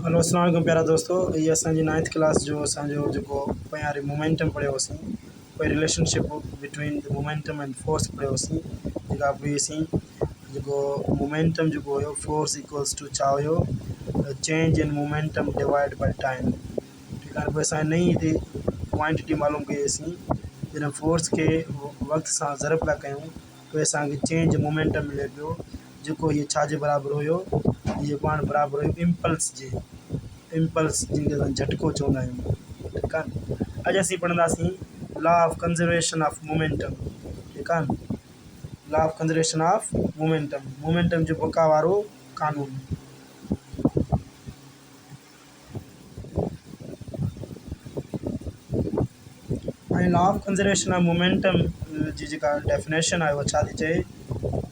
Hello अस्सलाम वालेकुम प्यारा दोस्तों, ये असांजी 9th क्लास जो असांजो जेको पहियां मोमेंटम पढ़ियोसीं, कोई relationship between the momentum and force पढ़ियोसीं। जेका पढ़ीसीं जेको मोमेंटम जेको हुयो फोर्स इक्वल्स टू छा हुयो, change in momentum divide by time. ठीकु आहे। पोइ असां नई हिते क्वांटिटी मालूम कईसीं, जॾहिं फोर्स के वक़्त सां ज़रब पिया कयूं पोइ असांखे चेंज मोमेंटम मिले पियो, जेको इहे छा जे बराबरि हुयो, इहे पाण बराबरि हुयो इम्पल्स जे। इम्पल्स जंहिंखे असां झटको चवंदा आहियूं। ठीकु आहे। अॼु असीं पढ़ंदासीं law of conservation of momentum. ठीकु आहे। Law of conservation of momentum, momentum जो बका वारो कानून। ऐं law of conservation of momentum जी जेका डेफिनेशन आहे उहा छा थी चए,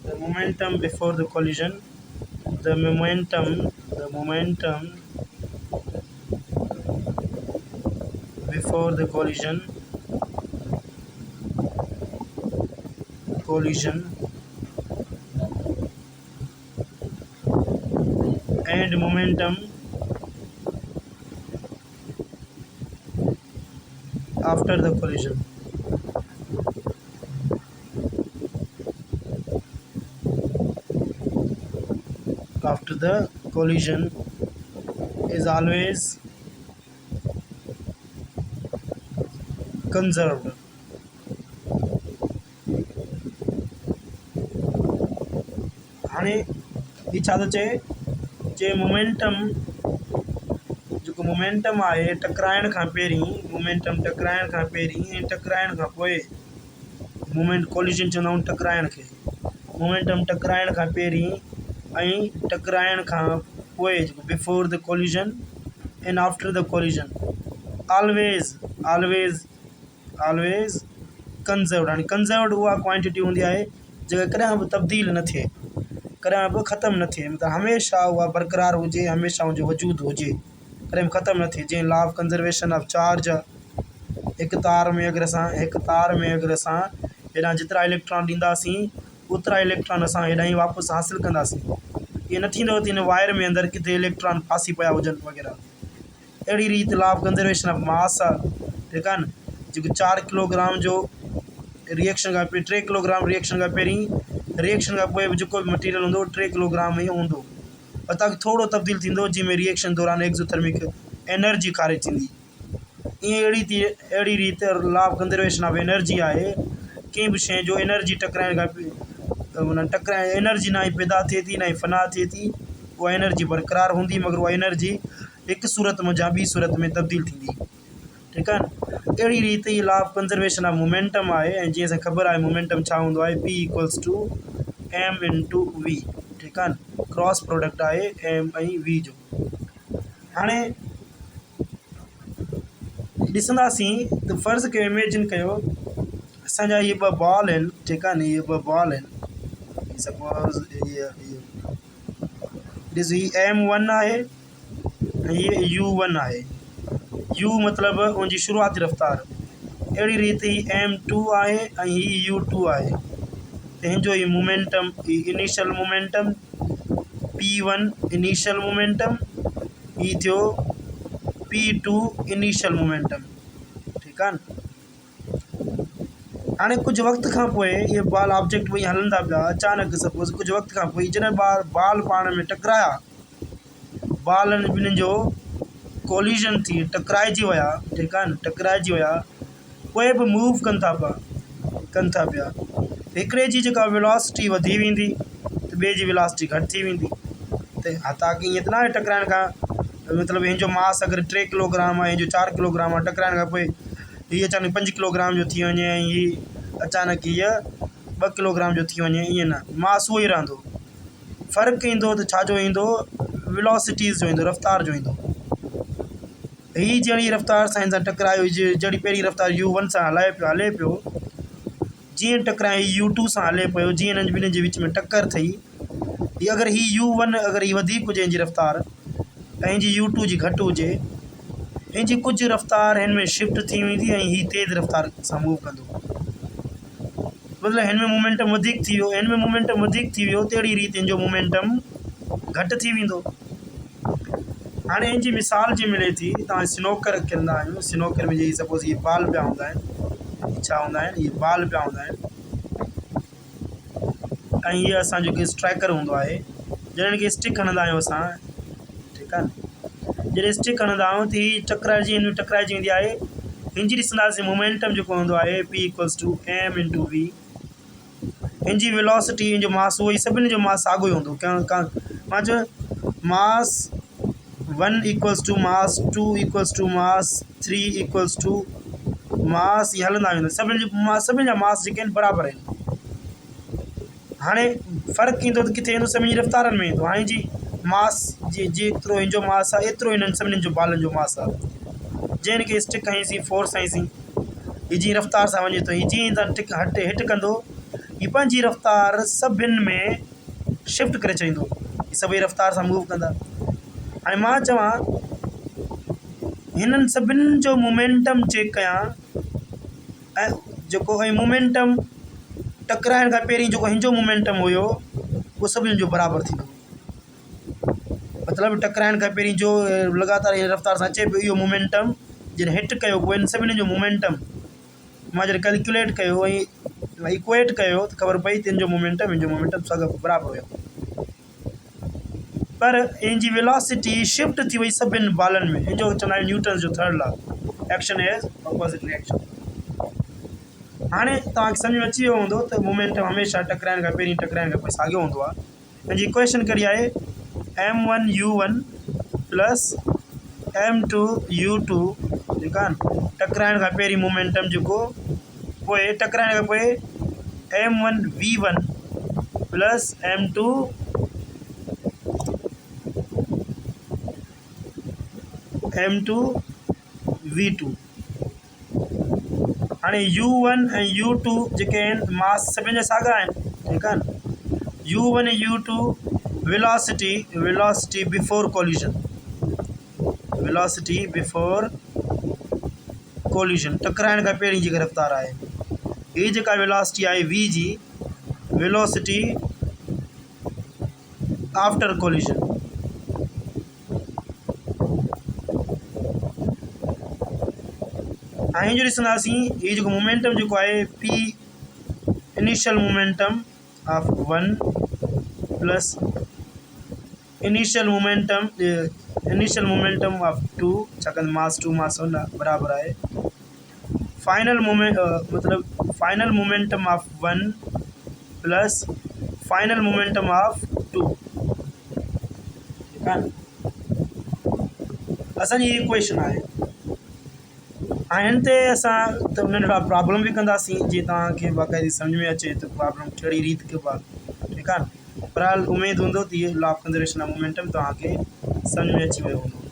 the momentum before the collision, the momentum before the collision and momentum after the collision. After the collision is always conserved. हाणे ही छा थो चए मोमेंटम जेको मोमेंटम आहे टकराइण खां पहिरीं, मोमेंटम टकराइण खां पहिरीं ऐं टकराइण खां पोइ, मोमेंट कोलिजन चवंदा आहियूं टकराइण खे। मोमेंटम टकराइण खां पहिरीं ऐं टकराइण खां पोइ जेको before the collision and after the collision, always conserved. हाणे कंज़र्व्ड उहा क्वांटिटी हूंदी आहे जेका कॾहिं बि तब्दील न थिए, कॾहिं बि ख़तमु न थिए, मतिलबु हमेशह उहा बरक़रार हुजे, हमेशह हुनजो वजूद हुजे, कॾहिं बि ख़तमु न थिए। जीअं law of conservation of charge, हिकु तार में अगरि असां हेॾां जेतिरा इलेक्ट्रॉन ॾींदासीं ओतिरा इलेक्ट्रॉन असां हेॾां ई वापसि हासिलु कंदासीं। इहे न थींदो त हिन वायर में अंदरि किथे इलेक्ट्रॉन फासी पिया हुजनि वग़ैरह। अहिड़ी रीति law of conservation of mass आहे। ठीकु आहे न। जेको 4 किलोग्राम जो रिएक्शन खां पहिरीं 3 किलोग्राम रिएक्शन खां पहिरीं, रिएक्शन खां पोइ बि जेको बि मटीरियल हूंदो 3 किलोग्राम ई हूंदो, और तव्हांखे थोरो तब्दील थींदो जंहिंमें रिएक्शन दौरान एक्ज़ोथर्मिक एनर्जी ख़ारिज थींदी। ईअं अहिड़ी रीति law of conservation of energy आहे। कंहिं बि शइ जो एनर्जी टकराइण खां एनर्जी ना ई पैदा थिए थी, ना ई फना थिए थी, उहा एनर्जी बरक़रार हूंदी, मगर उहा एनर्जी हिकु सूरत में या ॿी सूरत में तब्दील थींदी। ठीकु आहे न। अहिड़ी रीति ही law of conservation of momentum आहे। ऐं जीअं असांखे ख़बर आहे मोमेंटम छा हूंदो आहे, P equals to M into V। ठीकु आहे न। क्रॉस प्रोडक्ट आहे M ऐं V जो। हाणे ॾिसंदासीं त फ़र्ज़ु कयो, इमेजिन कयो असांजा इहे 2 बॉल आहिनि। ठीकु आहे न। इहे 2 बॉल आहिनि। सपोज़ ॾिस, हीअ M1 आहे ऐं हीअ U1 आहे। U मतिलबु उनजी शुरूआती रफ़्तार। अहिड़ी रीति ही M2 आहे ऐं हीअ U2 आहे। त हिन जो हीअ momentum, initial momentum P1 initial momentum, हीअ थियो P2 इनिशियल मोमेंटम। ठीकु आहे न। हाणे कुझु वक़्त खां पोइ इहे बॉल ऑब्जेक्ट ॿई हलंदा पिया, अचानक सपोज़ कुझु वक़्त खां पोइ जॾहिं बॉल पाण में टकराया, बॉलनि ॿिन्हिनि जो कोलिजन थी, टकराइजी विया। ठीकु आहे न। टकराइजी विया, कोई बि मूव कनि था पिया। हिकिड़े जी जेका वेलोसिटी वधी वेंदी त ॿिए जी वेलोसिटी घटि थी वेंदी। त ताकी ईअं त न आहे टकराइण खां, मतिलबु हिन जो मास अगरि 3 किलोग्राम आहे, हिन जो 4 किलोग्राम आहे, टकराइण खां पोइ हीअ अचानक 5 किलोग्राम जो थी वञे ऐं हीअ अचानक हीअ 2 किलोग्राम जो थी वञे, ईअं न। मास उहो ई रहंदो। फ़र्क़ु ईंदो त छाजो ईंदो, वेलोसिटीज़ जो ईंदो, रफ़्तार जो ईंदो। हीअ जहिड़ी रफ़्तार सां हिन सां टकरायो, जहिड़ी पहिरीं रफ़्तार U1 सां हले पियो, जीअं टकराए U2 सां हले पियो, जीअं हिननि ॿिन्हिनि जे विच में टक्कर थी, हीअ अगरि हीअ U1 अगरि हीअ वधीक हुजे हिन जी रफ़्तार ऐं हिन जी U2 जी घटि हुजे, हिन जी कुझु रफ़्तार हिन में शिफ्ट थी वेंदी ऐं हीअ तेज़ रफ़्तार सां मूव कंदो। मतिलबु हिन में मोमेंटम वधीक थी वियो, त अहिड़ी रीति हिन जो मोमेंटम घटि थी वेंदो। हाणे इन जी मिसाल जी मिले थी तव्हां स्नोकर कंदा आहियूं स्नोकर में जी सपोज़ ये बाल पिया हूंदा आहिनि छा हूंदा आहिनि ये बाल पिया हूंदा आहिनि ऐं हीअ असां जेके स्ट्राइकर हूंदो आहे जॾहिं की स्टिक हणंदा आहियूं असां ठीकु आहे न जॾहिं स्टिक हणंदा आहियूं त हीअ टकराइजी वेंदी आहे हिन जी ॾिसंदासीं मोमेंटम जेको हूंदो आहे P = m/v हिन जी वेलोसिटी हिन जो मास उहो ई सभिनी जो मास साॻियो ई हूंदो मां चयो मास 1 = मास 2 = मास 3 = मास ये हलंदा वेंदा सभिनी जा मास जेके आहिनि बराबरि आहिनि हाणे फ़र्क़ु ईंदो त किथे ईंदो सभिनी जी रफ़्तारनि में ईंदो हाणे जी मास जेतिरो हिन जो मास आहे एतिरो हिननि सभिनीनि जो बालनि जो मास आहे जंहिं खे स्टिक हईंसीं फोर्स हईंसीं हीअ जीअं रफ़्तार सां वञे थो हीअ जीअं तव्हां हिट कंदो हीअ पंहिंजी रफ़्तार सभिनि में शिफ्ट करे छॾींदो हीअ सभई रफ़्तार सां मूव कंदा हाणे मां चवां हिननि सभिनि जो मोमेंटम चेक कयां ऐं जेको मोमेंटम टकराइण खां पहिरीं जेको हिन जो मोमेंटम हुयो उहो सभिनीनि जो बराबरि थींदो मतिलबु टकराइण खां पहिरीं जो लॻातार रफ़्तार सां अचे पियो इहो मोमेंटम जॾहिं हिट कयो पोइ हिन सभिनी जो मोमेंटम मां जॾहिं कैलकुलेट कयो ऐं इक्वेट कयो त ख़बर पई त हिन जो मोमेंटम सभु बराबरि हुयो पर इन जी वेलोसिटी शिफ्ट थी वई सभिनि बालनि में इन जो चवंदा आहियूं न्यूटन जो third law action is opposite reaction हाणे तव्हांखे सम्झ में अची वियो हूंदो त मोमेंटम हमेशह टकराइण खां पहिरीं टकराइण खां पोइ साॻियो हूंदो आहे हिन जी इक्वेशन कहिड़ी आहे m1u1 + m2u2 ठीकु आहे न टकराइण खां पहिरीं मोमेंटम जेको पोइ टकराइण खां पोइ m1v1 + m2v2 हाणे u1 ऐं u2 जेके आहिनि मास सभिनी जा साॻा आहिनि ठीकु आहे न u1 ऐं u2 वेलोसिटी बिफोर कोलिजन टकराइण खां पहिरीं जेका रफ़्तार आहे हीअ जेका वेलोसिटी आहे v जी वेलोसिटी आफ्टर कोलिजन ऐं जो ॾिसंदासीं हीअ जेको मोमेंटम जेको आहे P initial momentum of 1 plus initial momentum of 2 छाकाणि मास 2 मास 1 बराबरि आहे final momentum of 1 plus final momentum of 2 ठीकु आहे असांजी इक्वेशन आहे ऐं हिन ते असां त नंढड़ा प्रॉब्लम बि कंदासीं जीअं तव्हांखे बाक़ाइदी सम्झ में अचे त प्रॉब्लम कहिड़ी रीति कबो आहे ठीकु आहे बहरहाल उमेदु हूंदो त इहो law of conservation of momentum तव्हांखे सम्झ में अची वियो हूंदो